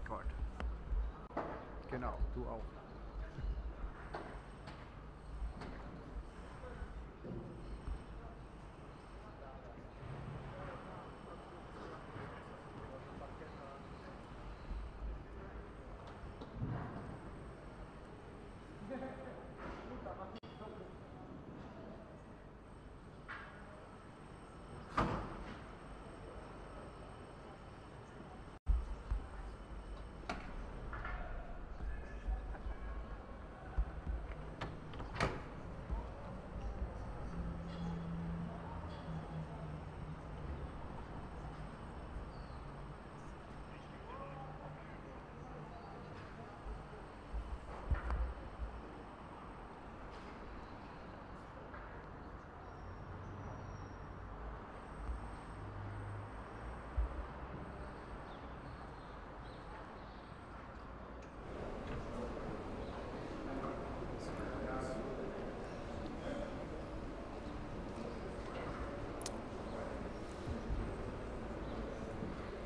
Record. Genau, du auch.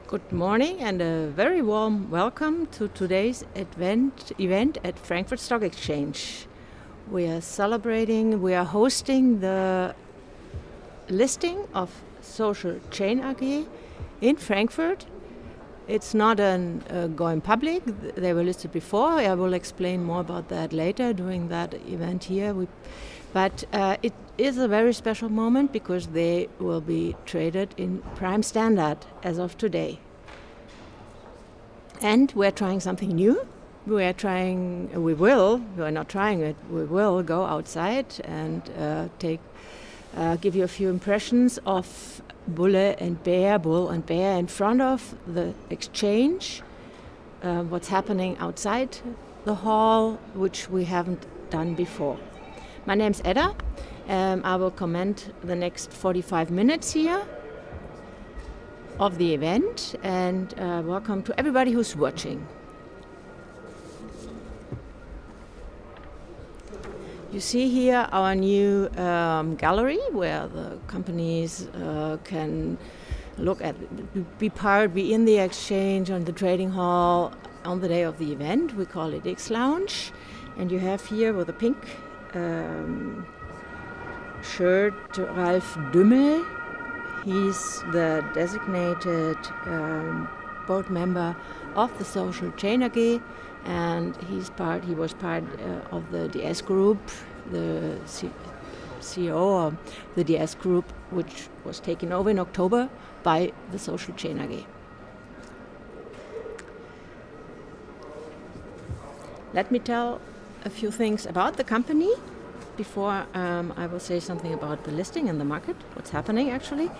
Good morning and a very warm welcome to today's event at Frankfurt Stock Exchange. We are hosting the listing of Social Chain AG in Frankfurt. It's not going public. They were listed before. I will explain more about that later during that event here. But it is a very special moment because they will be traded in Prime Standard as of today. And we're trying something new. We are not trying it, we will go outside and give you a few impressions of bull and bear in front of the exchange, what's happening outside the hall, which we haven't done before. My name's Edda. I will comment the next 45 minutes here of the event, and welcome to everybody who's watching. You see here our new gallery where the companies can look at, be in the exchange on the trading hall on the day of the event. We call it X Lounge, and you have here with a pink shirt Ralf Dümmel. He's the designated board member of the Social Chain AG, and he was part of the DS Group, the CEO of the DS Group, which was taken over in October by the Social Chain AG. Let me tell a few things about the company before I will say something about the listing and the market, what's happening actually.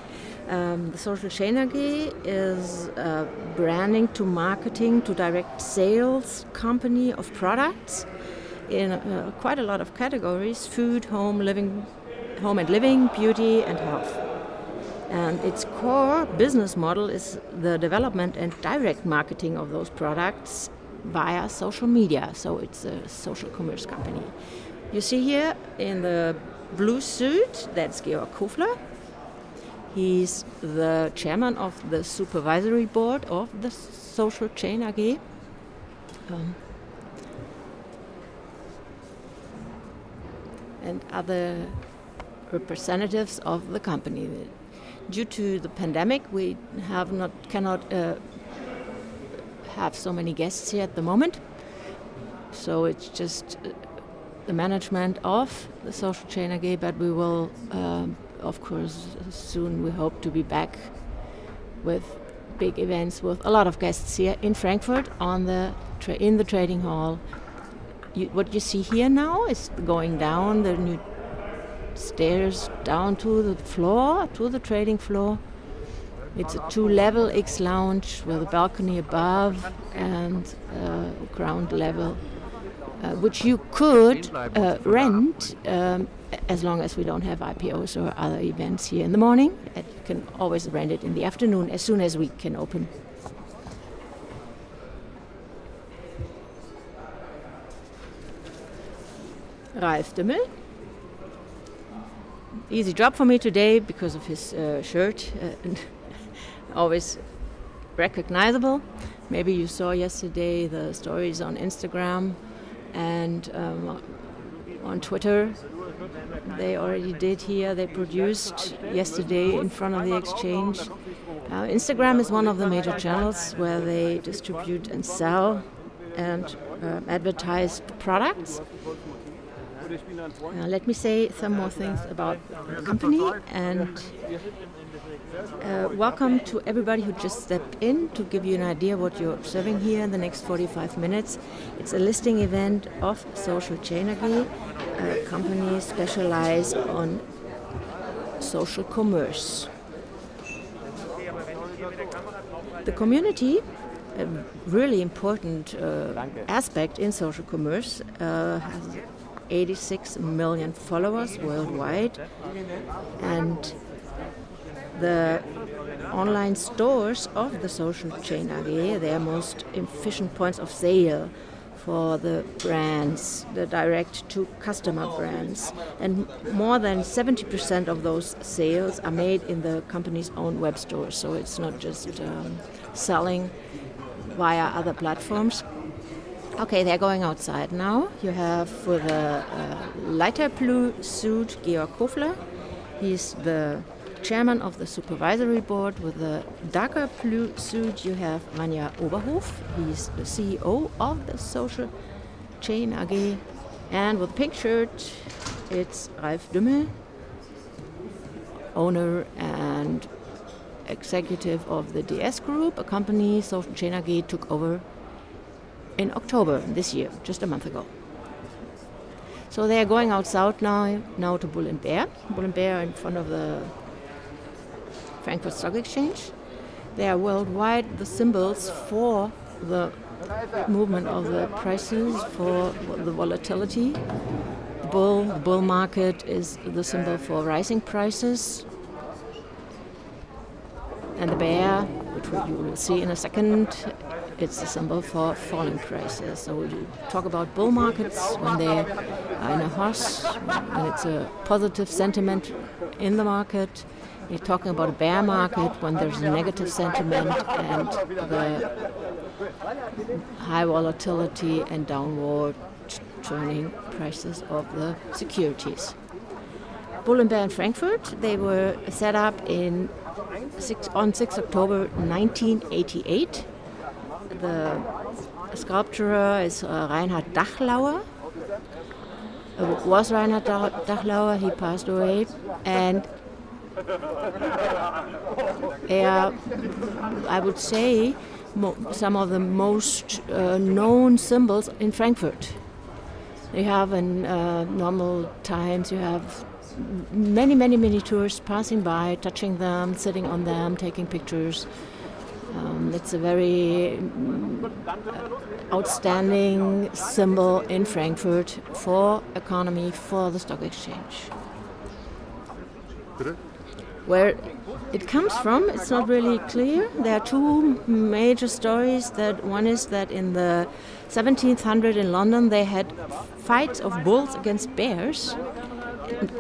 The Social Chain AG is a branding to marketing to direct sales company of products in quite a lot of categories: food, home and living, beauty and health. And its core business model is the development and direct marketing of those products via social media. So it's a social commerce company. You see here in the blue suit, that's Georg Kofler. He's the chairman of the supervisory board of the Social Chain AG. And other representatives of the company. Due to the pandemic, we cannot have so many guests here at the moment. So it's just the management of the Social Chain AG, but we will, of course, soon we hope to be back with big events with a lot of guests here in Frankfurt in the trading hall. What you see here now is going down the new stairs down to the floor, to the trading floor. It's a 2-level X Lounge with a balcony above and ground level, which you could rent as long as we don't have IPOs or other events here in the morning. You can always rent it in the afternoon as soon as we can open. Ralf Dümmel. Easy job for me today because of his shirt. Always recognizable. Maybe you saw yesterday the stories on Instagram and on Twitter. They already did here. They produced yesterday in front of the exchange. Instagram is one of the major channels where they distribute and sell and advertise products. Let me say some more things about the company, and welcome to everybody who just stepped in to give you an idea what you're observing here in the next 45 minutes. It's a listing event of Social Chain AG, a company specialized on social commerce. The community, a really important aspect in social commerce, has 86 million followers worldwide, and the online stores of the Social Chain AG, they are most efficient points of sale for the brands, the direct-to-customer brands. And more than 70% of those sales are made in the company's own web stores, so it's not just selling via other platforms. Okay, they're going outside now. You have for the lighter blue suit Georg Kofler. He's the chairman of the supervisory board. With the darker blue suit, you have Ranja Oberhof. He's the CEO of the Social Chain AG. And with the pink shirt, it's Ralf Dümmel, owner and executive of the DS Group, a company Social Chain AG took over in October this year, just a month ago. So they are going outside now to Bull & Bear. Bull & Bear in front of the Frankfurt Stock Exchange. They are worldwide the symbols for the movement of the prices, for the volatility. The bull market is the symbol for rising prices. And the bear, which you will see in a second, it's a symbol for falling prices. So we talk about bull markets when they are in a horse, when it's a positive sentiment in the market. You're talking about a bear market when there's a negative sentiment and the high volatility and downward turning prices of the securities. Bull & Bear in Frankfurt, they were set up on 6 October 1988. The sculptor is Reinhard Dachlauer. Was Reinhard Dachlauer, he passed away. And I would say some of the most known symbols in Frankfurt. You have in normal times, you have many tourists passing by, touching them, sitting on them, taking pictures. It's a very outstanding symbol in Frankfurt for economy, for the stock exchange. Where it comes from, it's not really clear. There are two major stories. One is that in the 1700s in London, they had fights of bulls against bears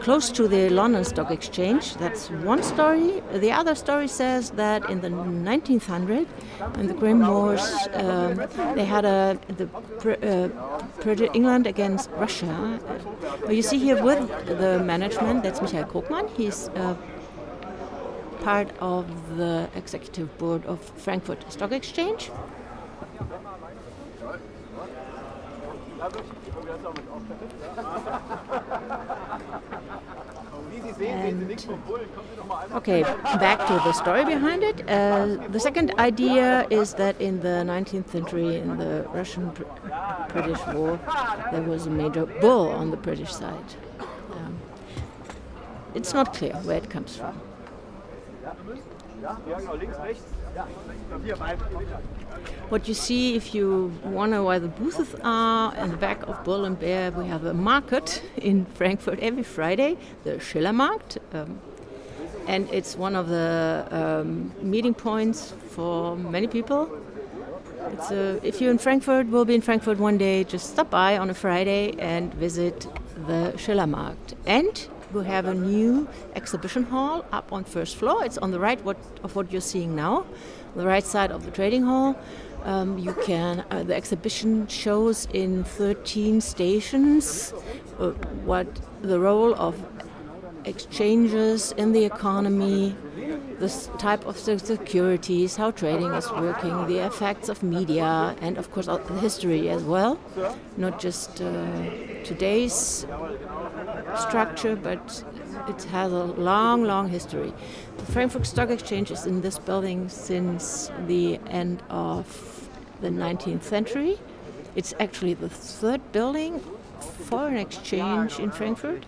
close to the London Stock Exchange. That's one story. The other story says that in the 1900s, in the Grim Wars, they had England against Russia. You see here with the management, that's Michael Krogmann. He's part of the executive board of Frankfurt Stock Exchange. Okay, back to the story behind it. The second idea is that in the 19th century, in the Russian-British War, there was a major bull on the British side. It's not clear where it comes from. What you see, if you wonder why the booths are in the back of Bull & Bear, we have a market in Frankfurt every Friday, the Schillermarkt, and it's one of the meeting points for many people. If you're in Frankfurt, will be in Frankfurt one day, just stop by on a Friday and visit the Schillermarkt. And we have a new exhibition hall up on first floor. It's on the right of what you're seeing now, on the right side of the trading hall. The exhibition shows in 13 stations what the role of exchanges in the economy, this type of securities, how trading is working, the effects of media, and of course the history as well. Not just today's structure, but it has a long, long history. The Frankfurt Stock Exchange is in this building since the end of the 19th century. It's actually the third building for an exchange in Frankfurt.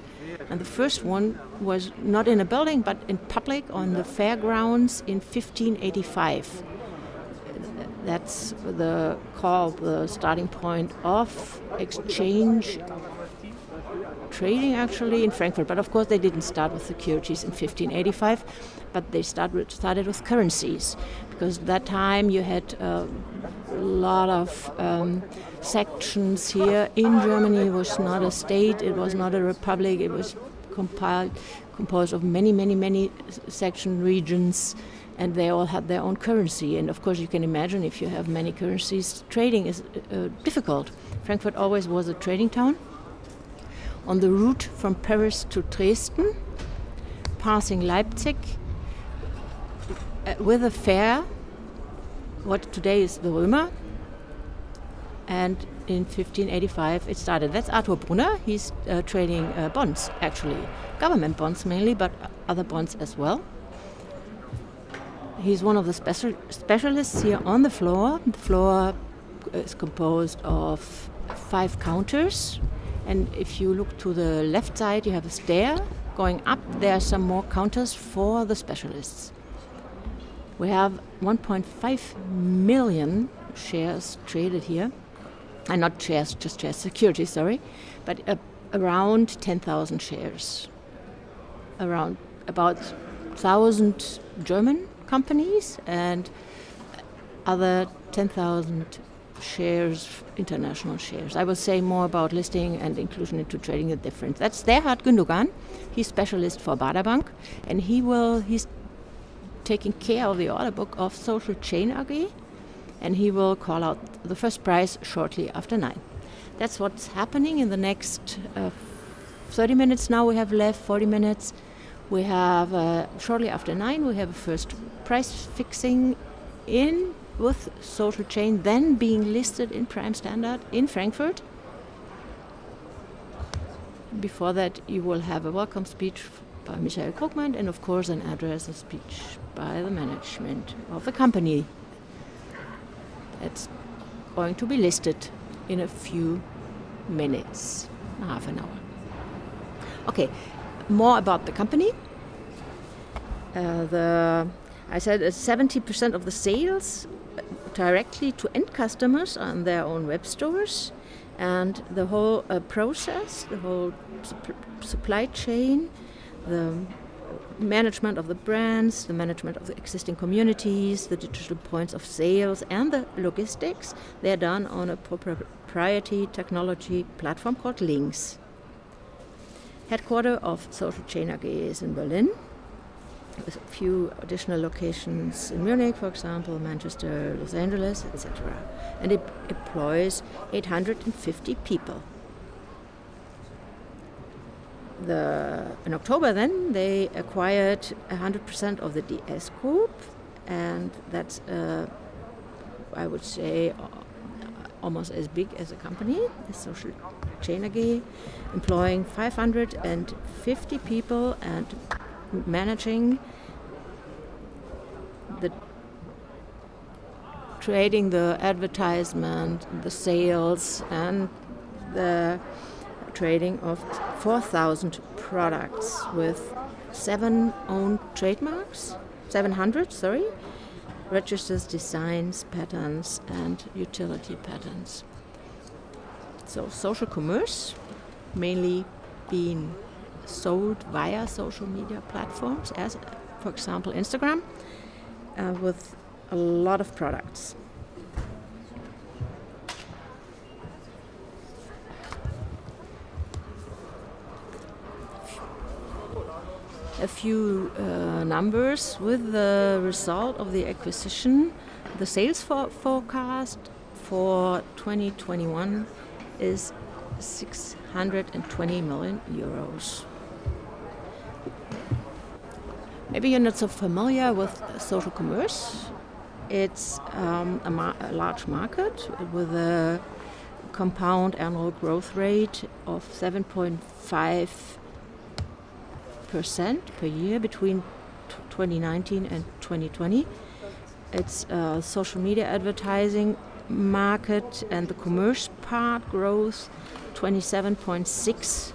And the first one was not in a building, but in public on the fairgrounds in 1585. That's the starting point of exchange trading actually in Frankfurt. But of course they didn't start with securities in 1585, but they started with currencies, because at that time you had a lot of sections here. In Germany it was not a state, it was not a republic, it was composed of many section regions, and they all had their own currency. And of course you can imagine, if you have many currencies, trading is difficult. Frankfurt always was a trading town. On the route from Paris to Dresden, passing Leipzig, with a fair, what today is the Römer, and in 1585 it started. That's Arthur Brunner. He's trading bonds, actually, government bonds mainly, but other bonds as well. He's one of the specialists here on the floor. The floor is composed of 5 counters, and if you look to the left side, you have a stair going up. There are some more counters for the specialists. We have 1.5 million shares traded here. And not shares, just shares, securities, sorry. But around 10,000 shares. Around about 1,000 German companies and other 10,000 shares, international shares. I will say more about listing and inclusion into trading the difference. That's Gerhard Gündogan. He's specialist for Baader Bank, and he's taking care of the order book of Social Chain AG, and he will call out the first price shortly after 9. That's what's happening in the next 30 minutes now we have left, 40 minutes. We have, shortly after 9, we have a first price fixing in with Social Chain, then being listed in Prime Standard in Frankfurt. Before that, you will have a welcome speech by Michael Krugman, and of course an address and speech by the management of the company. It's going to be listed in a few minutes, half an hour. Okay, more about the company. I said 70% of the sales directly to end customers on their own web stores, and the whole process, the whole supply chain, the management of the brands, the management of the existing communities, the digital points of sales, and the logistics, they're done on a proprietary technology platform called Links. Headquarters of Social Chain AG is in Berlin, with a few additional locations in Munich, for example, Manchester, Los Angeles, etc. And it employs 850 people. In October then, they acquired 100% of the DS Group, and that's, I would say, almost as big as a company, the Social Chain AG, employing 550 people and managing the trading, the advertisement, the sales, and the trading of 4,000 products with 700 trademarks, registers, designs, patents, and utility patents. So social commerce, mainly being sold via social media platforms, as for example Instagram, with a lot of products. a few numbers with the result of the acquisition. The sales forecast for 2021 is 620 million euros. Maybe you're not so familiar with social commerce. It's a large market with a compound annual growth rate of 7.5% per year between 2019 and 2020. It's a social media advertising market, and the commerce part grows 27.6%,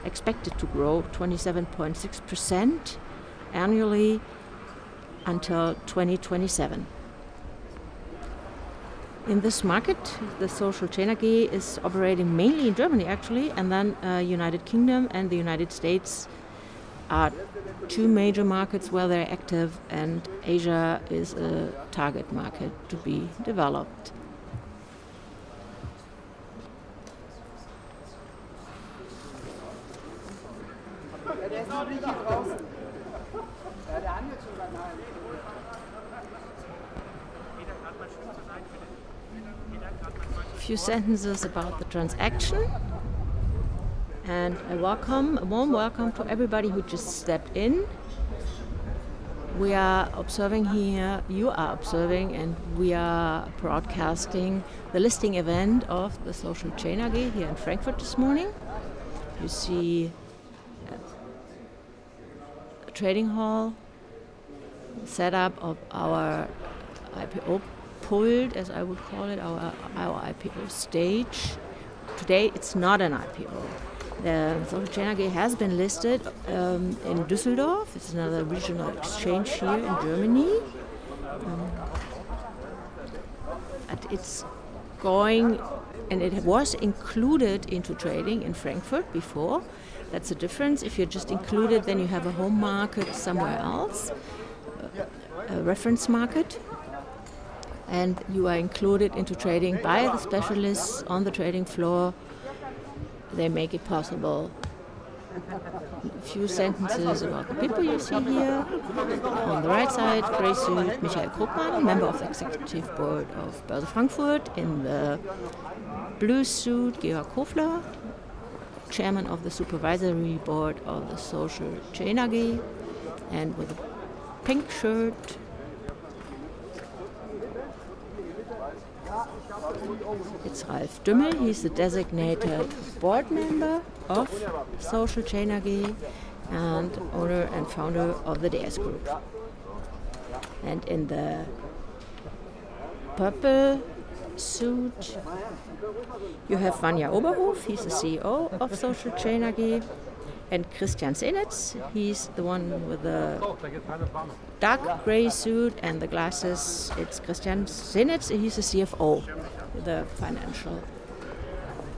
expected to grow 27.6% annually until 2027. In this market, the Social Chain AG is operating mainly in Germany actually, and then United Kingdom and the United States are two major markets where they're active, and Asia is a target market to be developed. A few sentences about the transaction, and a warm welcome to everybody who just stepped in. We are observing here, you are observing, and we are broadcasting the listing event of the Social Chain AG here in Frankfurt this morning. You see a trading hall, setup of our IPO pult, as I would call it, our IPO stage. Today it's not an IPO. The Social Chain AG has been listed in Düsseldorf. It's another regional exchange here in Germany. It's going, and it was included into trading in Frankfurt before. That's the difference. If you're just included, then you have a home market somewhere else, a reference market. And you are included into trading by the specialists on the trading floor. They make it possible. A few sentences about the people you see here. On the right side, grey suit, Michael Krugmann, member of the executive board of Börse Frankfurt. In the blue suit, Georg Hofler, chairman of the supervisory board of the Social Chain AG. And with a pink shirt, it's Ralf Dümmel. He's the designated board member of Social Chain AG and owner and founder of the DS Group. And in the purple suit, you have Vanja Oberhof. He's the CEO of Social Chain AG. And Christian Senitz, he's the one with the dark gray suit and the glasses. It's Christian Senitz, he's the CFO, the financial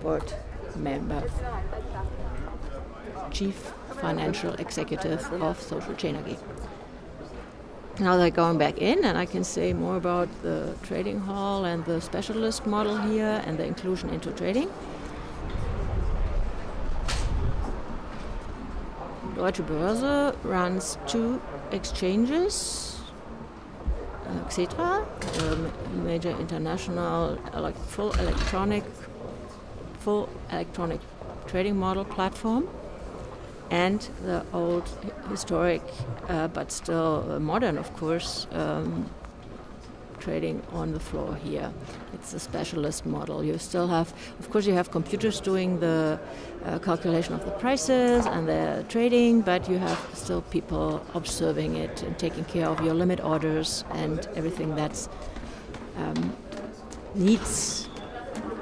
board member, chief financial executive of Social Chain AG. Now they're going back in, and I can say more about the trading hall and the specialist model here and the inclusion into trading. Deutsche Börse runs two exchanges, Xetra, a major international full electronic trading model platform, and the old historic but still modern, of course, trading on the floor here. It's a specialist model. You still have, of course, you have computers doing the calculation of the prices and the trading, but you have still people observing it and taking care of your limit orders and everything that needs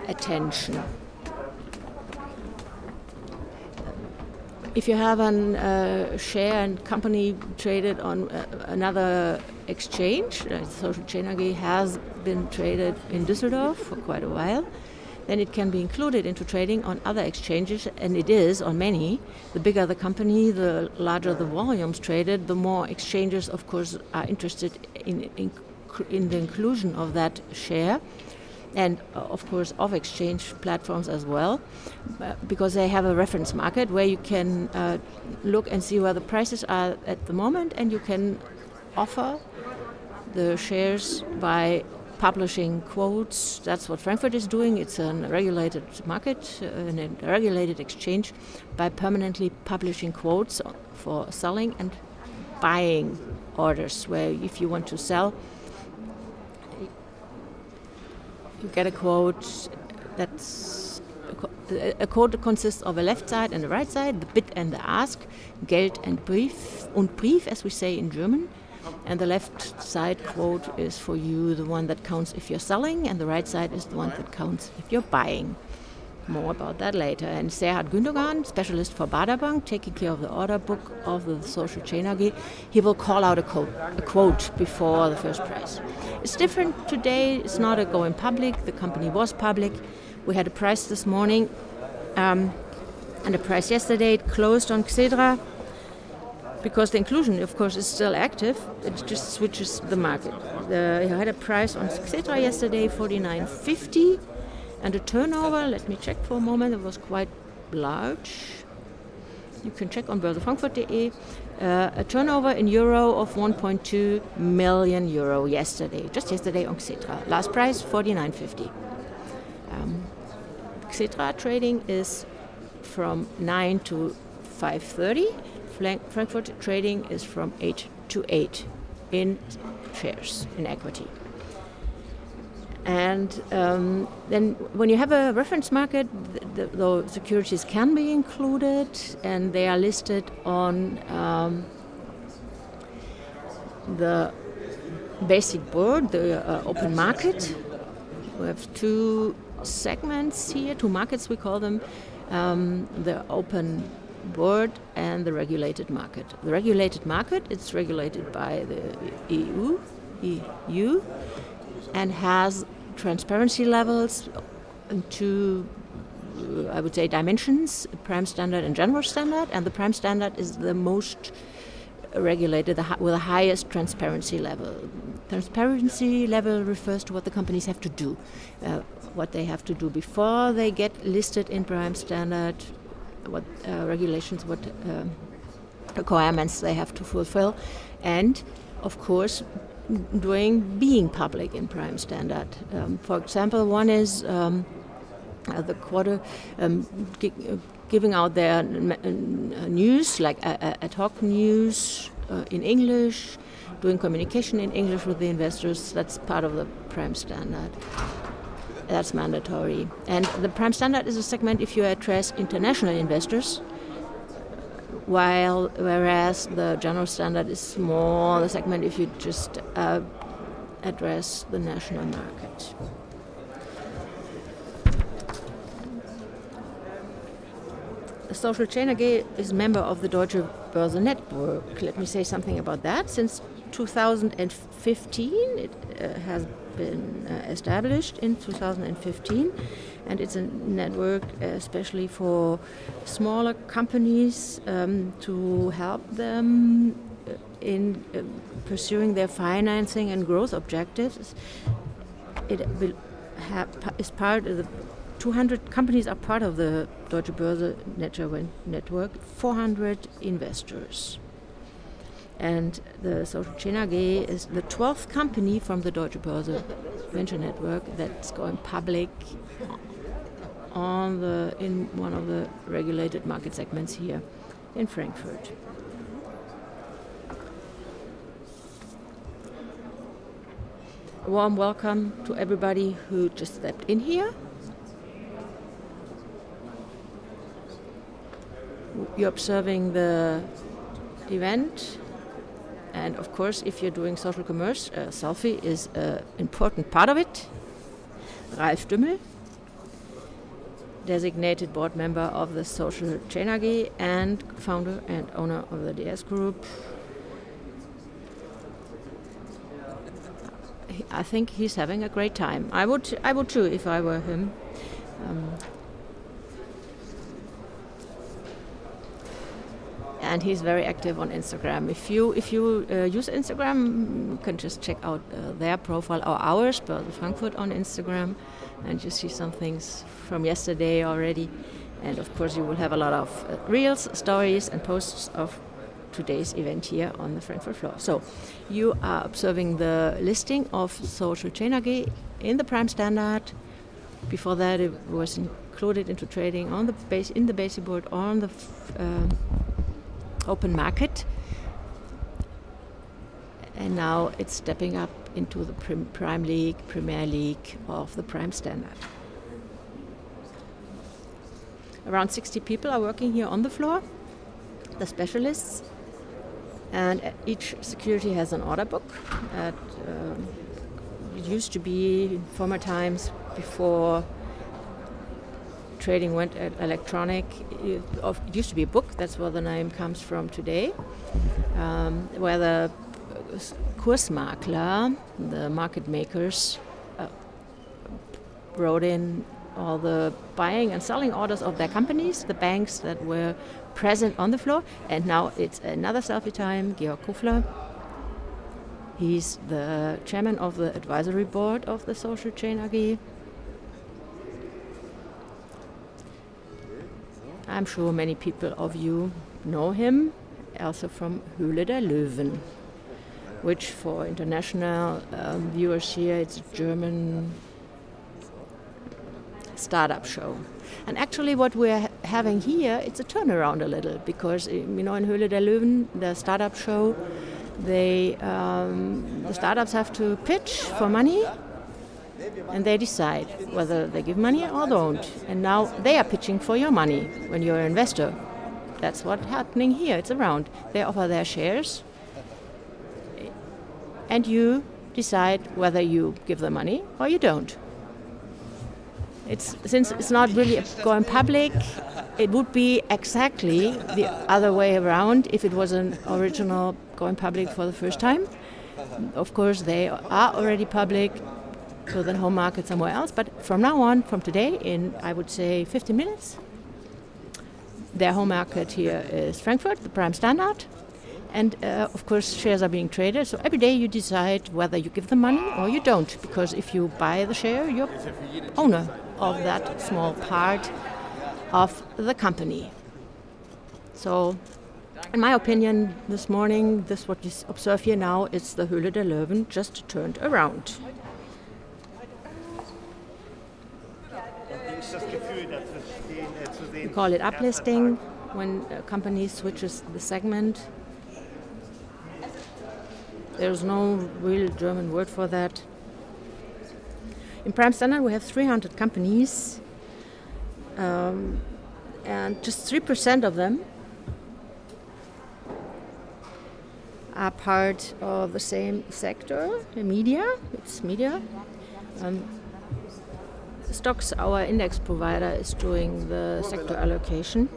attention. If you have a share and company traded on another exchange, Social Chain AG has been traded in Düsseldorf for quite a while, then it can be included into trading on other exchanges, and it is on many. The bigger the company, the larger the volumes traded, the more exchanges, of course, are interested in the inclusion of that share. and of course off exchange platforms as well, because they have a reference market where you can look and see where the prices are at the moment, and you can offer the shares by publishing quotes. That's what Frankfurt is doing. It's a regulated market, a regulated exchange, by permanently publishing quotes for selling and buying orders, where if you want to sell, you get a quote. That's a quote consists of a left side and a right side, the bid and the ask, Geld and Brief, as we say in German. And the left side quote is for you the one that counts if you're selling, and the right side is the one that counts if you're buying. More about that later. And Serhat Gündogan, specialist for Baader Bank, taking care of the order book of the Social Chain AG, he will call out a quote before the first price. It's different today. It's not a going public. The company was public. We had a price this morning and a price yesterday. It closed on Xetra. Because the inclusion, of course, is still active, it just switches the market. I had a price on Xetra yesterday, 49.50, and a turnover, let me check for a moment, it was quite large. You can check on börsefrankfurt.de. A turnover in euro of 1.2 million euro yesterday, just yesterday on Xetra. Last price, 49.50. Xetra trading is from 9 to 5:30. Frankfurt trading is from 8 to 8 in shares, in equity. And then when you have a reference market, the securities can be included, and they are listed on the basic board, the open market. We have two segments here, two markets we call them, the open board and the regulated market. The regulated market, it's regulated by the EU, and has transparency levels in two, I would say, dimensions, prime standard and general standard, and the prime standard is the most regulated, with the highest transparency level. Transparency level refers to what the companies have to do, what they have to do before they get listed in prime standard, what regulations, what requirements they have to fulfill, and of course being public in prime standard. For example, one is the quarter giving out their news, like ad hoc news in English, doing communication in English with the investors. That's part of the prime standard. That's mandatory. And the prime standard is a segment if you address international investors, whereas the general standard is more the segment if you just address the national market. The Social Chain AG is a member of the Deutsche Börse network. Let me say something about that. Since 2015, it has been established in 2015, and it's a network especially for smaller companies to help them in pursuing their financing and growth objectives. It will is part of the 200 companies are part of the Deutsche Börse network, 400 investors. And the Social Chain AG is the 12th company from the Deutsche Börse venture network that's going public in one of the regulated market segments here in Frankfurt. A warm welcome to everybody who just stepped in here. You're observing the event. And of course, if you're doing social commerce, a selfie is an important part of it. Ralf Dümmel, designated board member of the Social Chain AG and founder and owner of the DS Group. I think he's having a great time. I would too if I were him. and he's very active on Instagram. If you use Instagram, you can just check out their profile or ours, Börse Frankfurt, on Instagram, and you see some things from yesterday already. And of course, you will have a lot of reels, stories, and posts of today's event here on the Frankfurt floor. So, you are observing the listing of Social Chain AG in the Prime Standard. Before that, it was included into trading on the in the basic board on the open market, and now it's stepping up into the Premier League of the Prime Standard. Around 60 people are working here on the floor, the specialists, and each security has an order book. It used to be in former times, before trading went electronic, it used to be a book, that's where the name comes from today, where the Kursmakler, the market makers, wrote in all the buying and selling orders of their companies, the banks that were present on the floor. And now it's another selfie time, Georg Kufler. He's the chairman of the advisory board of the Social Chain AG. I'm sure many people of you know him, also from Höhle der Löwen, which for international viewers here, it's a German startup show. And actually what we're having here, it's a turnaround a little, because in Höhle der Löwen, the startup show, the startups have to pitch for money, and they decide whether they give money or don't. And now they are pitching for your money when you're an investor. That's what's happening here. It's around. They offer their shares, and you decide whether you give the money or you don't. Since it's not really going public, it would be exactly the other way around if it was an original going public for the first time. Of course, they are already public, so the home market somewhere else. But from now on, from today, in I would say 15 minutes, their home market here is Frankfurt, the Prime Standard. And of course, shares are being traded. So every day you decide whether you give the money or you don't. Because if you buy the share, you're owner of that small part of the company. So, in my opinion, this morning, what you observe here now, is the Höhle der Löwen just turned around. We call it uplisting when a company switches the segment. There's no real German word for that. In Prime Standard we have 300 companies, and just 3% of them are part of the same sector, the media. It's media. Stocks, our index provider, is doing the sector allocation.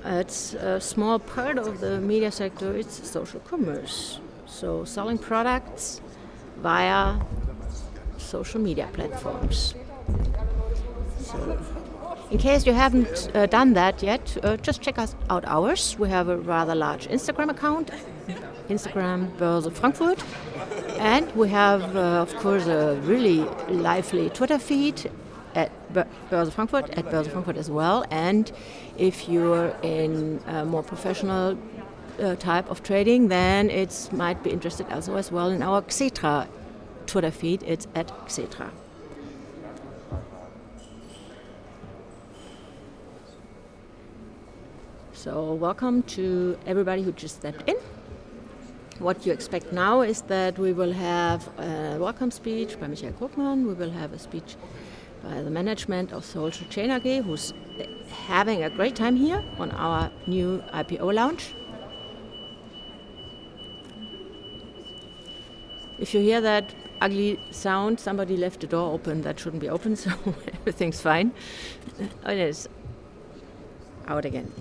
It's a small part of the media sector, it's social commerce. So selling products via social media platforms. So in case you haven't done that yet, just check us out ours. We have a rather large Instagram account, Instagram Börse Frankfurt. And we have, of course, a really lively Twitter feed at Börse Frankfurt, at Börse Frankfurt as well. And if you're in a more professional type of trading, then it might be interested also as well in our Xetra Twitter feed. It's at Xetra. So welcome to everybody who just stepped in. What you expect now is that we will have a welcome speech by Michael Krugman. We will have a speech by the management of Social Chain AG, who's having a great time here on our new IPO lounge. If you hear that ugly sound, somebody left the door open. That shouldn't be open, so everything's fine. It is out again.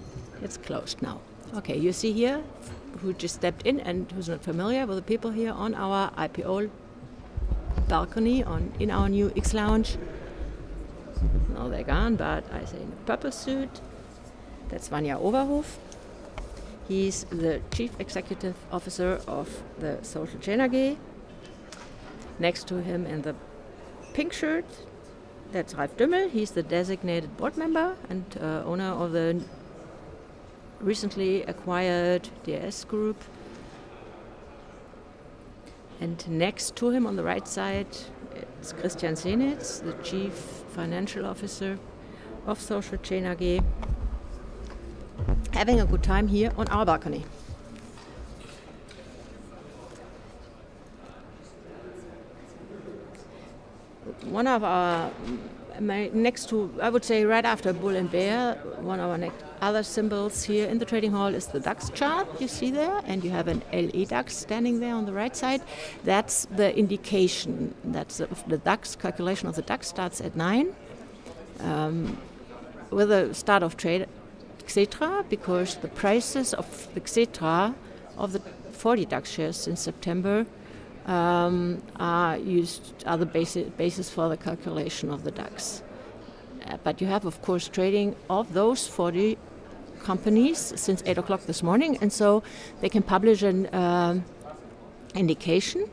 It's closed now. Okay, you see here who just stepped in and who's not familiar with the people here on our IPO balcony in our new X Lounge. Now they're gone, but I say in a purple suit. That's Vanja Overhof. He's the Chief Executive Officer of the Social Chain AG. Next to him in the pink shirt, that's Ralf Dümmel. He's the designated board member and owner of the recently acquired DS Group. And next to him on the right side, it's Christian Senitz, the Chief Financial Officer of Social Chain AG, having a good time here on our balcony. One of our next to, I would say right after Bull and Bear, one of our other symbols here in the trading hall is the DAX chart you see there, and you have an LE DAX standing there on the right side. That's the indication. That's the DAX calculation of the DAX starts at 9 with the start of trade, etc., because the prices of the etc. of the 40 DAX shares since September are the basis for the calculation of the DAX. But you have, of course, trading of those 40 companies since 8 o'clock this morning, and so they can publish an indication,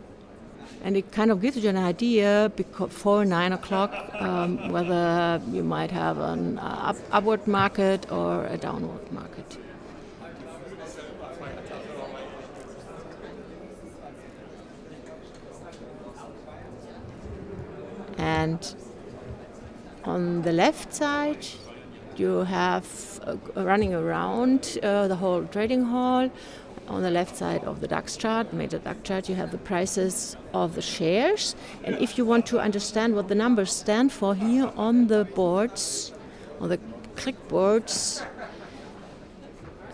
and it kind of gives you an idea before 9 o'clock whether you might have an upward market or a downward market. And on the left side, you have running around the whole trading hall. On the left side of the DAX chart, major DAX chart, you have the prices of the shares. And if you want to understand what the numbers stand for here on the boards, on the clickboards,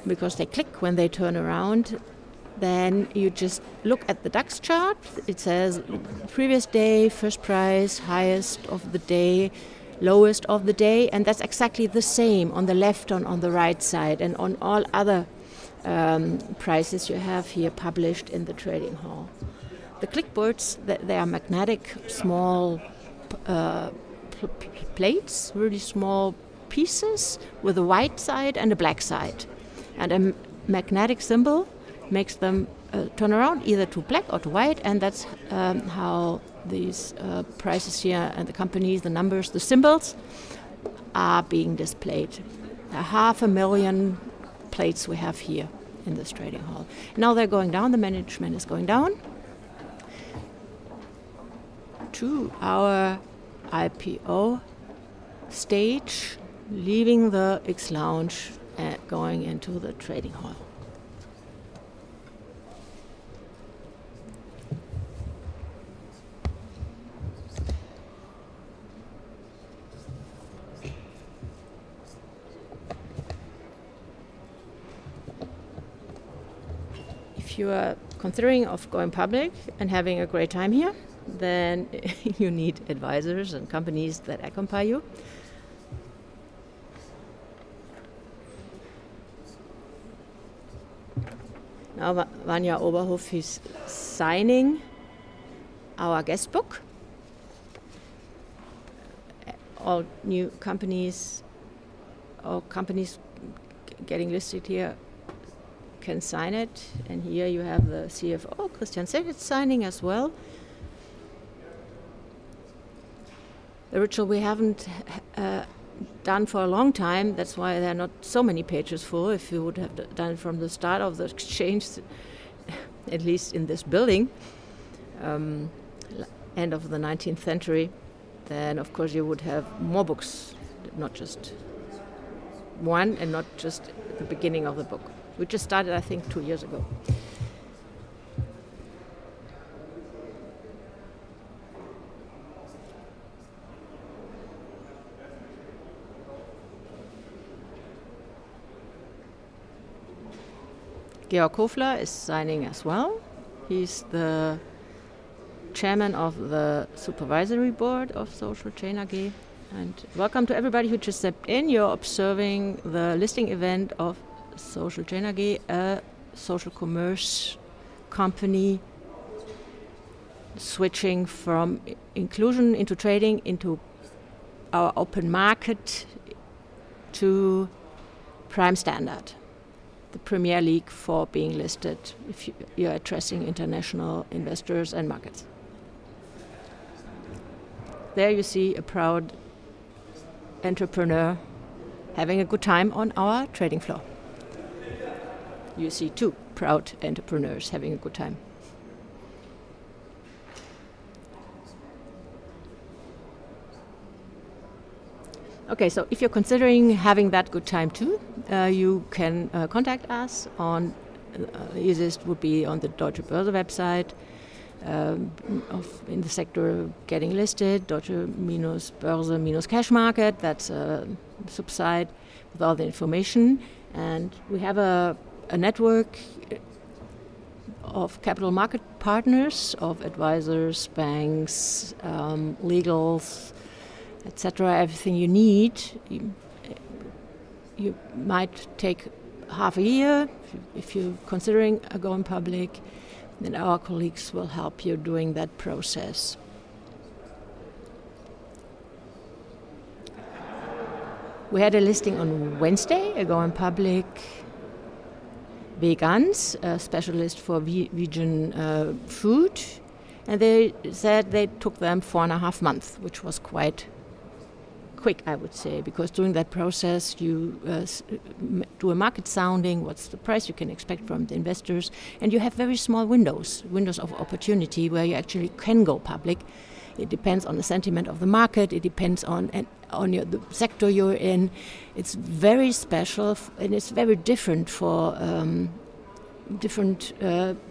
because they click when they turn around, then you just look at the DAX chart. It says previous day, first price, highest of the day, lowest of the day, and that's exactly the same on the left and on the right side, and on all other prices you have here published in the trading hall. The clickboards, they are magnetic small plates, really small pieces with a white side and a black side, and a magnetic symbol makes them turn around either to black or to white, and that's how these prices here and the companies, the numbers, the symbols are being displayed. 500,000 plates we have here in this trading hall. Now they're going down, the management is going down to our IPO stage, leaving the X Lounge and going into the trading hall. If you are considering of going public and having a great time here, then you need advisors and companies that accompany you. Now Vanja Oberhof is signing our guest book. All new companies or companies getting listed here can sign it, and here you have the CFO Christian Senitz signing as well. The ritual we haven't done for a long time, that's why there are not so many pages full. If you would have done it from the start of the exchange, at least in this building, end of the 19th century, then of course you would have more books, not just one and not just the beginning of the book. We just started, I think, 2 years ago. Georg Hofler is signing as well. He's the chairman of the supervisory board of Social Chain AG. And welcome to everybody who just stepped in. You're observing the listing event of Social Chain AG, a social commerce company switching from inclusion into trading into our open market to prime standard. the Premier League for being listed if you're addressing international investors and markets. There you see a proud entrepreneur having a good time on our trading floor. You see two proud entrepreneurs having a good time. Okay, so if you're considering having that good time too, you can contact us on, easiest would be on the Deutsche Börse website, in the sector getting listed, Deutsche-Börse-Cash Market, that's a subsite with all the information. And we have a network of capital market partners, of advisors, banks, legals, etc. Everything you need. You might take half a year if you're considering going public. Then our colleagues will help you doing that process. We had a listing on Wednesday, a going public Vegans, a specialist for vegan food, and they said they took them 4.5 months, which was quite quick, I would say, because during that process you do a market sounding, what's the price you can expect from the investors, and you have very small windows of opportunity where you actually can go public. It depends on the sentiment of the market, it depends on the sector you're in. It's very special and it's very different for different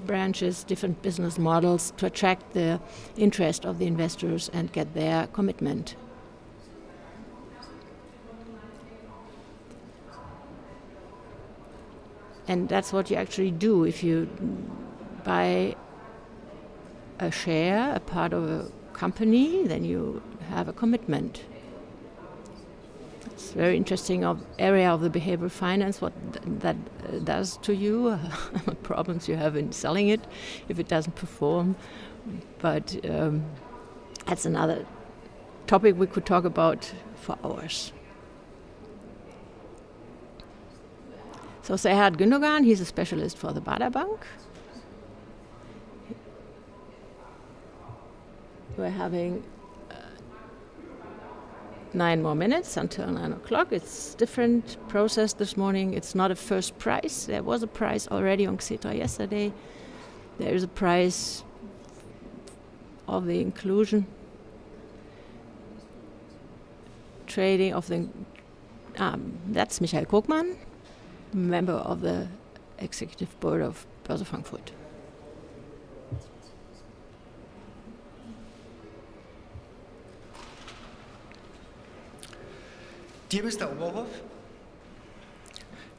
branches, different business models to attract the interest of the investors and get their commitment. And that's what you actually do if you buy a share, a part of a company, then you have a commitment. It's a very interesting area of the behavioral finance, what that does to you, what problems you have in selling it if it doesn't perform. But that's another topic we could talk about for hours. So Serhat Gündogan, he's a specialist for the Bader Bank. We're having 9 more minutes until 9 o'clock. It's different process this morning. It's not a first price. There was a price already on Xetra yesterday. There is a price of the inclusion trading of the. That's Michael Krugmann, member of the executive board of Börse Frankfurt. Dear Mr. Oberhof,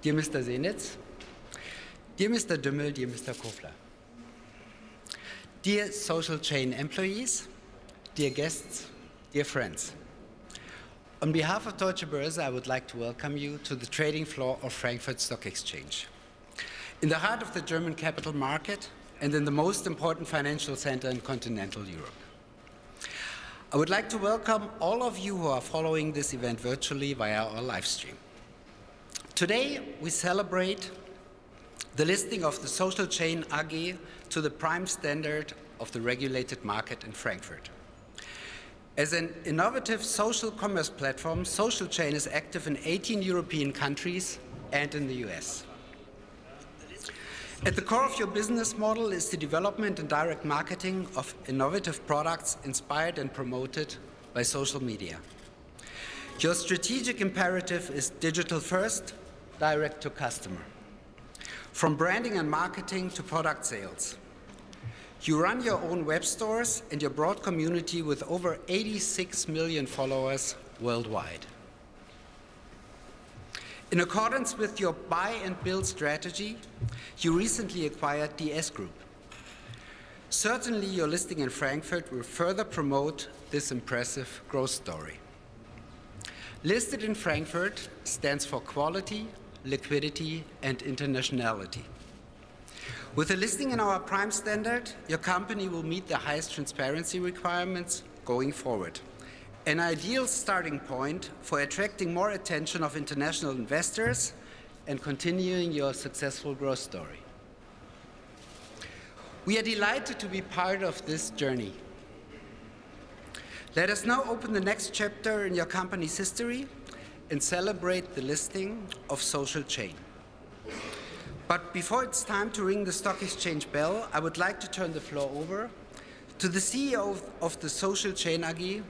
dear Mr. Senitz, dear Mr. Dümmel, dear Mr. Kofler, dear social chain employees, dear guests, dear friends. On behalf of Deutsche Börse, I would like to welcome you to the trading floor of Frankfurt Stock Exchange. In the heart of the German capital market and in the most important financial center in continental Europe. I would like to welcome all of you who are following this event virtually via our live stream. Today, we celebrate the listing of the social chain AG to the prime standard of the regulated market in Frankfurt. As an innovative social commerce platform, Social Chain is active in 18 European countries and in the US. At the core of your business model is the development and direct marketing of innovative products inspired and promoted by social media. Your strategic imperative is digital first, direct to customer. From branding and marketing to product sales. You run your own web stores and your broad community with over 86 million followers worldwide. In accordance with your buy and build strategy, you recently acquired DS Group. Certainly, your listing in Frankfurt will further promote this impressive growth story. Listed in Frankfurt stands for quality, liquidity, and internationality. With a listing in our prime standard, your company will meet the highest transparency requirements going forward. An ideal starting point for attracting more attention of international investors and continuing your successful growth story. We are delighted to be part of this journey. Let us now open the next chapter in your company's history and celebrate the listing of Social Chain. But before it's time to ring the stock exchange bell, I would like to turn the floor over to the CEO of the Social Chain AG,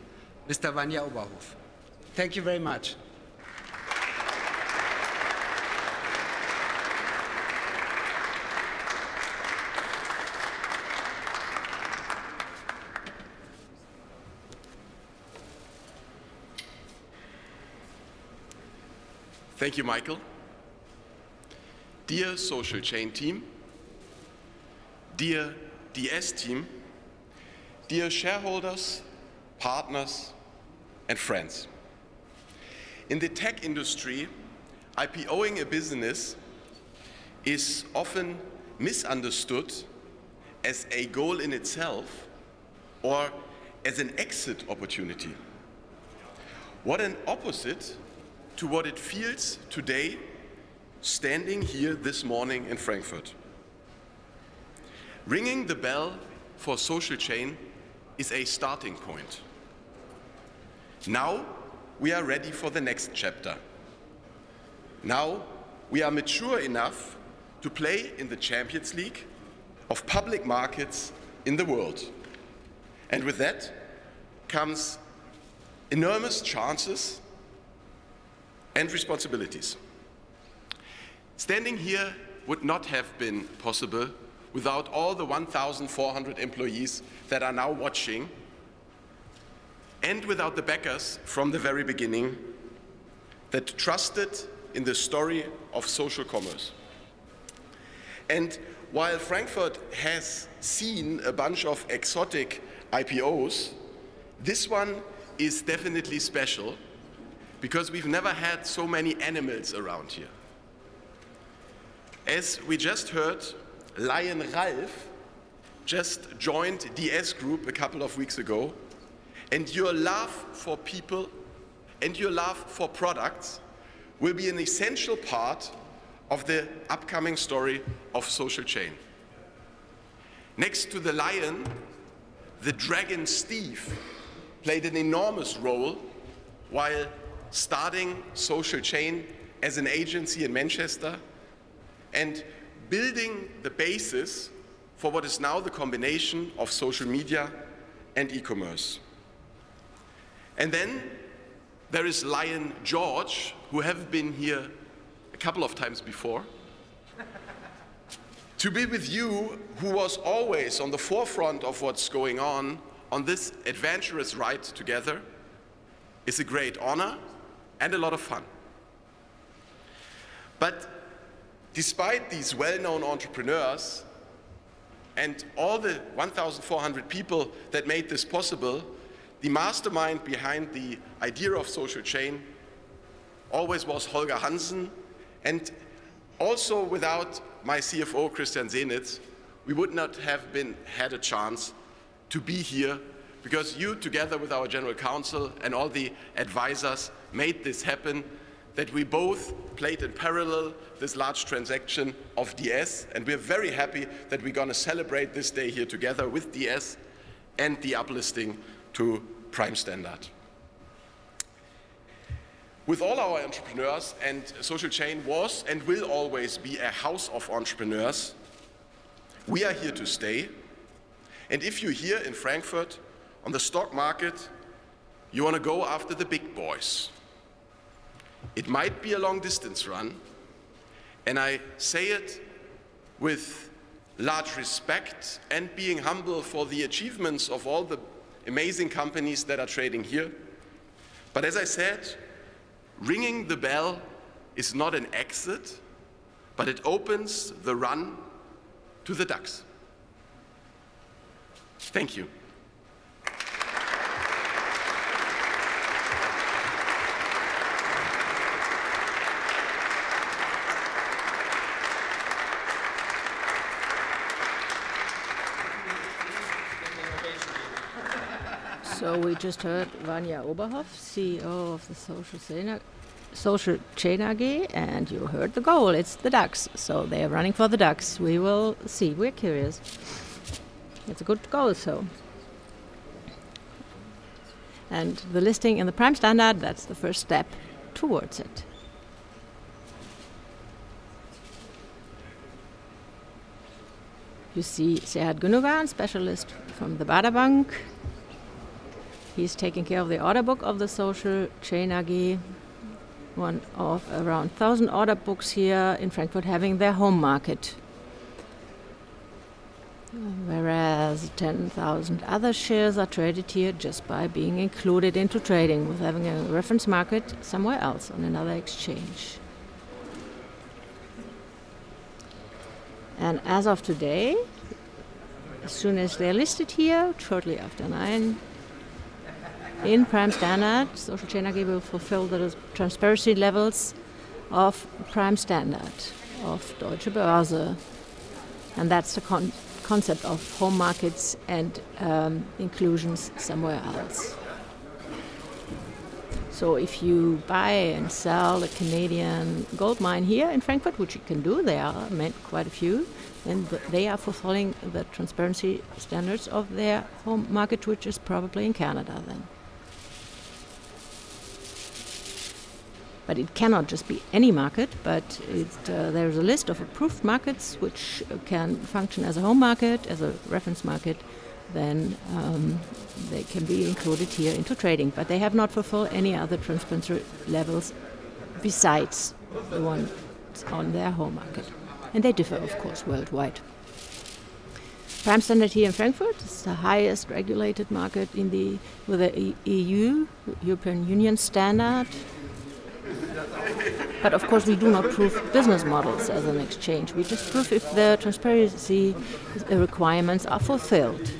Mr. Vanja Oberhof. Thank you very much. Thank you, Michael. Dear Social Chain team, dear DS team, dear shareholders, partners, and friends. In the tech industry, IPOing a business is often misunderstood as a goal in itself or as an exit opportunity. What an opposite to what it feels today standing here this morning in Frankfurt. Ringing the bell for Social Chain is a starting point. Now we are ready for the next chapter. Now we are mature enough to play in the Champions League of public markets in the world. And with that comes enormous chances and responsibilities. Standing here would not have been possible without all the 1,400 employees that are now watching, and without the backers from the very beginning that trusted in the story of social commerce. And while Frankfurt has seen a bunch of exotic IPOs, this one is definitely special because we've never had so many animals around here. As we just heard, Lion Ralph just joined DS Group a couple of weeks ago, and your love for people and your love for products will be an essential part of the upcoming story of Social Chain. Next to the lion, the dragon Steve played an enormous role while starting Social Chain as an agency in Manchester and building the basis for what is now the combination of social media and e-commerce. And then there is Lion George, who have been here a couple of times before, to be with you, who was always on the forefront of what's going on this adventurous ride together, is a great honor and a lot of fun. But despite these well-known entrepreneurs and all the 1,400 people that made this possible, the mastermind behind the idea of Social Chain always was Holger Hansen, and also without my CFO Christian Senitz, we would not have had a chance to be here, because you, together with our General Counsel and all the advisors, made this happen, that we both played in parallel this large transaction of DS, and we're very happy that we're going to celebrate this day here together with DS and the uplisting to Prime Standard. With all our entrepreneurs, and Social Chain was and will always be a house of entrepreneurs, we are here to stay. And if you're here in Frankfurt on the stock market, you want to go after the big boys. It might be a long distance run, and I say it with large respect and being humble for the achievements of all the amazing companies that are trading here. But as I said, ringing the bell is not an exit, but it opens the run to the DAX. Thank you. So we just heard Vanja Oberhof, CEO of the Social Chain Social Chain AG, and you heard the goal. It's the DAX. So they are running for the DAX. We will see. We're curious. It's a good goal, so. And the listing in the Prime Standard, that's the first step towards it. You see Serhat Gündogan, specialist from the Baader Bank. He's taking care of the order book of the Social Chain AG, one of around 1,000 order books here in Frankfurt having their home market. Whereas 10,000 other shares are traded here just by being included into trading, with having a reference market somewhere else on another exchange. And as of today, as soon as they're listed here, shortly after 9, in Prime Standard, Social Chain AG will fulfill the transparency levels of Prime Standard, of Deutsche Börse. And that's the concept of home markets and inclusions somewhere else. So if you buy and sell a Canadian gold mine here in Frankfurt, which you can do, there are quite a few, and they are fulfilling the transparency standards of their home market, which is probably in Canada then. But it cannot just be any market, but there's a list of approved markets which can function as a home market, as a reference market. Then they can be included here into trading. But they have not fulfilled any other transparency levels besides the ones on their home market. And they differ, of course, worldwide. Prime Standard here in Frankfurt is the highest regulated market with the EU, European Union standard. But of course we do not prove business models as an exchange. We just prove if the transparency requirements are fulfilled.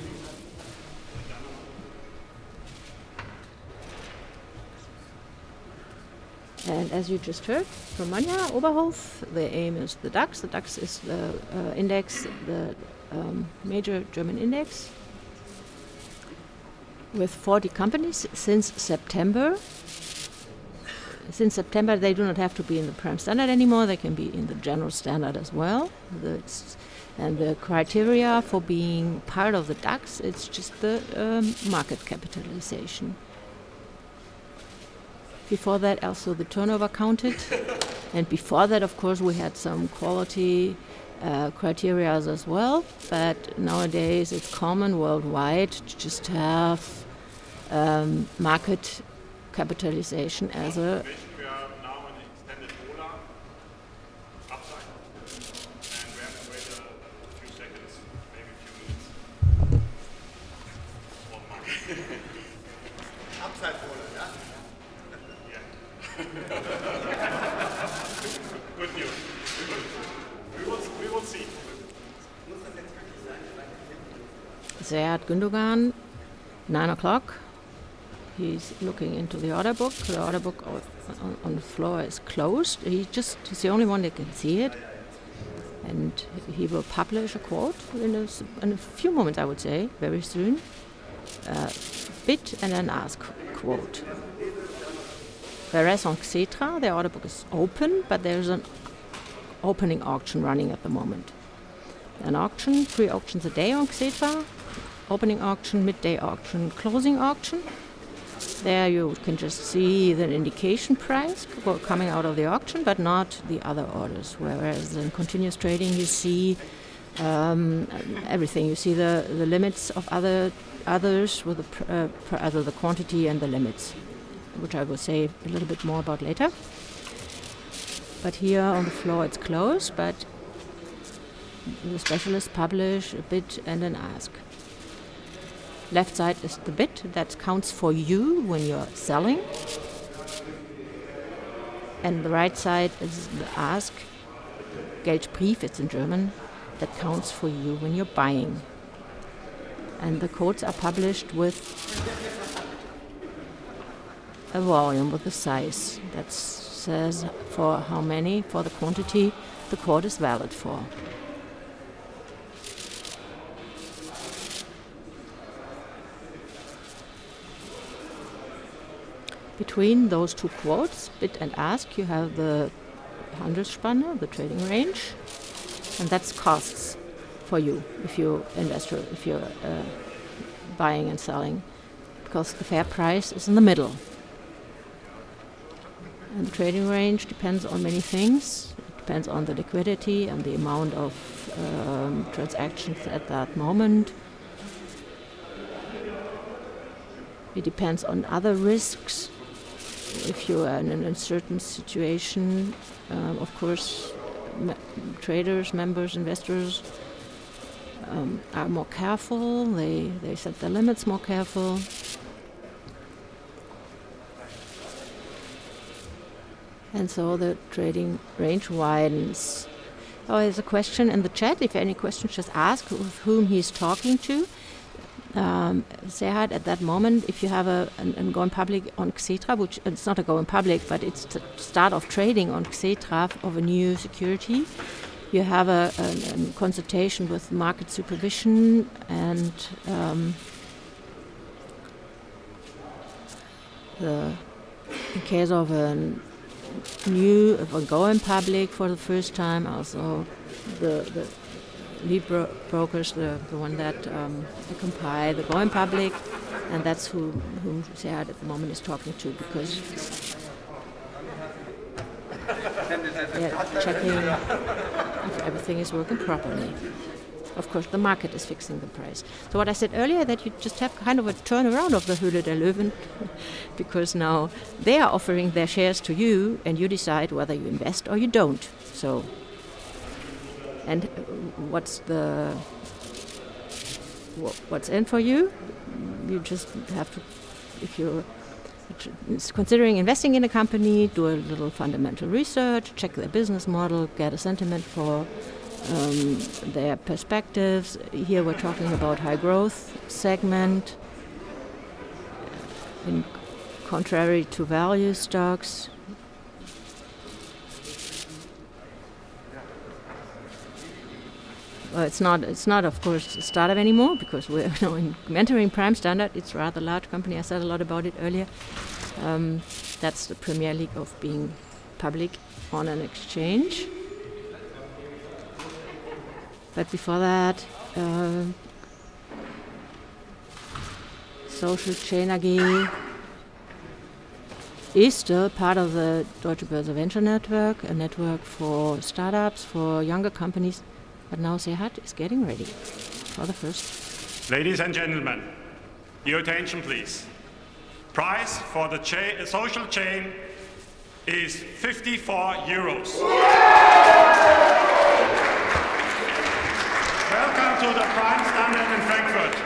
And as you just heard from Manja Oberhof, the aim is the DAX. The DAX is the index, the major German index, with 40 companies since September. Since September, they do not have to be in the Prime Standard anymore. They can be in the General Standard as well. And the criteria for being part of the DAX, it's just the market capitalization. Before that, also the turnover counted. And before that, of course, we had some quality criteria as well. But nowadays, it's common worldwide to just have market capitalization as a Good news. We will see. Serhat Gündogan, 9 o'clock. He's looking into the order book. The order book on the floor is closed. He's the only one that can see it. And he will publish a quote in a few moments, I would say, very soon. Bid and an ask quote. Whereas on Xetra, the order book is open, but there's an opening auction running at the moment. An auction, 3 auctions a day on Xetra, opening auction, midday auction, closing auction. There you can just see the indication price coming out of the auction, but not the other orders. Whereas in continuous trading, you see everything. You see the limits of others with the quantity and the limits, which I will say a little bit more about later. But here on the floor it's closed, but the specialists publish a bid and an ask. Left side is the bid, that counts for you when you're selling. And the right side is the ask, Geldbrief, it's in German, that counts for you when you're buying. And the quotes are published with a volume, with a size that says for how many, for the quantity the quote is valid for. between those two quotes, bid and ask, you have the Handelsspanne, the trading range, and that's costs for you if you're investor, if you're buying and selling, because the fair price is in the middle. And the trading range depends on many things. It depends on the liquidity and the amount of transactions at that moment. It depends on other risks. If you are in an uncertain situation, of course, traders, members, investors are more careful. They set their limits more careful. And so the trading range widens. Oh, there's a question in the chat. If any questions, just ask with whom he's talking to. Serhat, at that moment, if you have a going public on Xetra, which it's not a going public, but it's the start of trading on Xetra of a new security, you have a consultation with market supervision, and in case of a going public for the first time, also the lead brokers, the one that compile the going public, and that's whom Serhat at the moment is talking to, because they're checking if everything is working properly. Of course, the market is fixing the price. So what I said earlier, that you just have kind of a turnaround of the Höhle der Löwen, because now they are offering their shares to you, and you decide whether you invest or you don't. So, and what's in for you? You just have to, if you're considering investing in a company, do a little fundamental research, check their business model, get a sentiment for their perspectives. Here we're talking about high growth segment, in contrary to value stocks. Well, it's not of course a startup anymore, because we're in mentoring Prime Standard. It's a rather large company. I said a lot about it earlier. That's the Premier League of being public on an exchange. But before that, Social Chain AG is still part of the Deutsche Börse Venture Network, a network for startups, for younger companies. But now Serhat is getting ready for the first. Ladies and gentlemen, your attention please. Price for the social chain is 54 euros. Welcome to the Prime Standard in Frankfurt.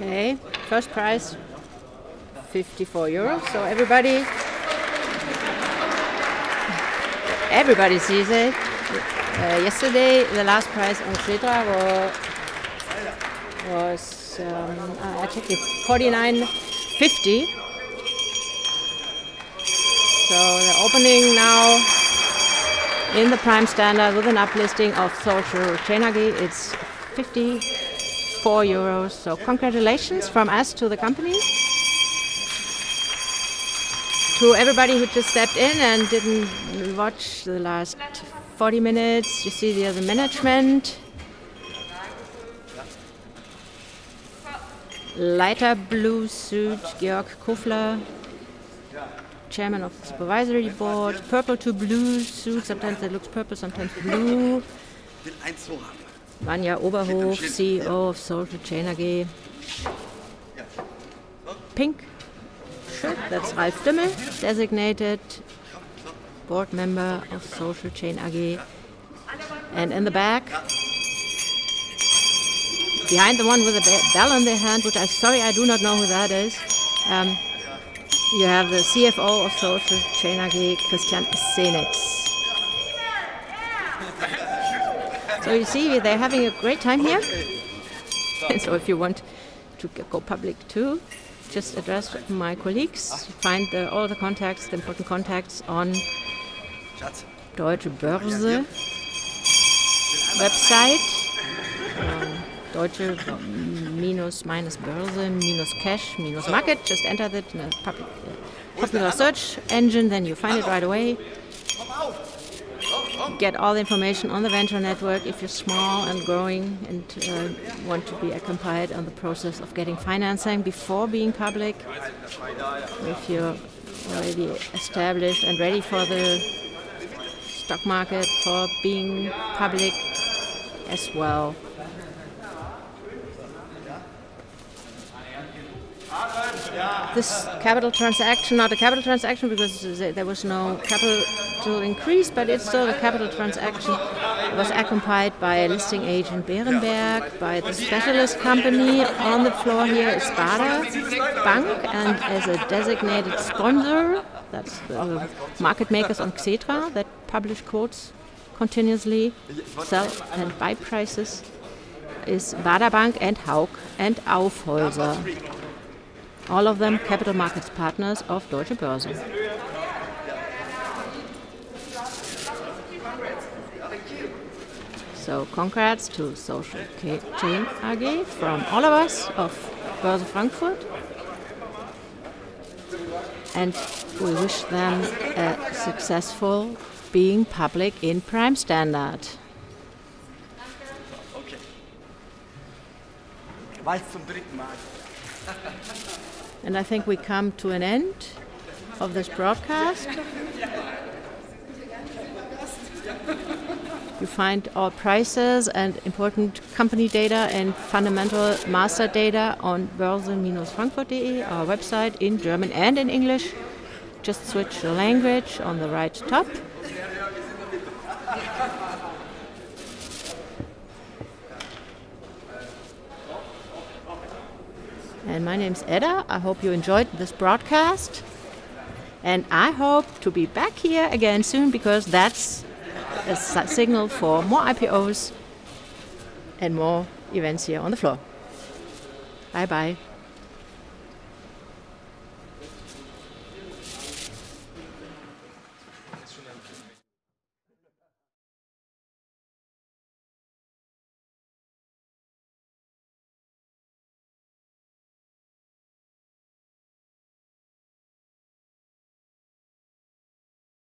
Okay, first price 54 euros. So everybody sees it. Yesterday, the last price on Xetra was I checked it, 49.50. So the opening now in the Prime Standard with an uplisting of Social Chain AG, it's 54 euros. So congratulations from us to the company. To everybody who just stepped in and didn't watch the last 40 minutes, you see the other management. Lighter blue suit, Georg Kofler, chairman of the supervisory board. Purple to blue suit, sometimes it looks purple, sometimes blue. Vanja Oberhof, CEO of Social Chain AG. Pink shirt, that's Ralf Dümmel, designated board member of Social Chain AG. And in the back, behind the one with a bell in their hand, which I'm sorry, I do not know who that is, you have the CFO of Social Chain AG, Christian Senitz. So you see, they're having a great time here. And so if you want to go public too, just address my colleagues. You find all the contacts, the important contacts on Deutsche Börse website. Deutsche Börse Cash Market. Just enter that in a popular search engine, then you find it right away. Get all the information on the venture network if you're small and growing and want to be accompanied on the process of getting financing before being public. If you're already established and ready for the stock market, for being public as well. This capital transaction, not a capital transaction because there was no capital increase, but it's still a capital transaction. It was accompanied by a listing agent Berenberg, by the specialist company. On the floor here is Bader Bank, and as a designated sponsor, that's the market makers on Xetra that publish quotes continuously, sell and buy prices, is Bader Bank and Haug and Aufhäuser. All of them capital markets partners of Deutsche Börse. So congrats to Social Chain AG from all of us of Börse Frankfurt. And we wish them a successful being public in Prime Standard. And I think we come to an end of this broadcast. You find all prices and important company data and fundamental master data on börse-frankfurt.de, our website, in German and in English. Just switch the language on the right top. And my name's Edda. I hope you enjoyed this broadcast. And I hope to be back here again soon, because that's a signal for more IPOs and more events here on the floor. Bye-bye.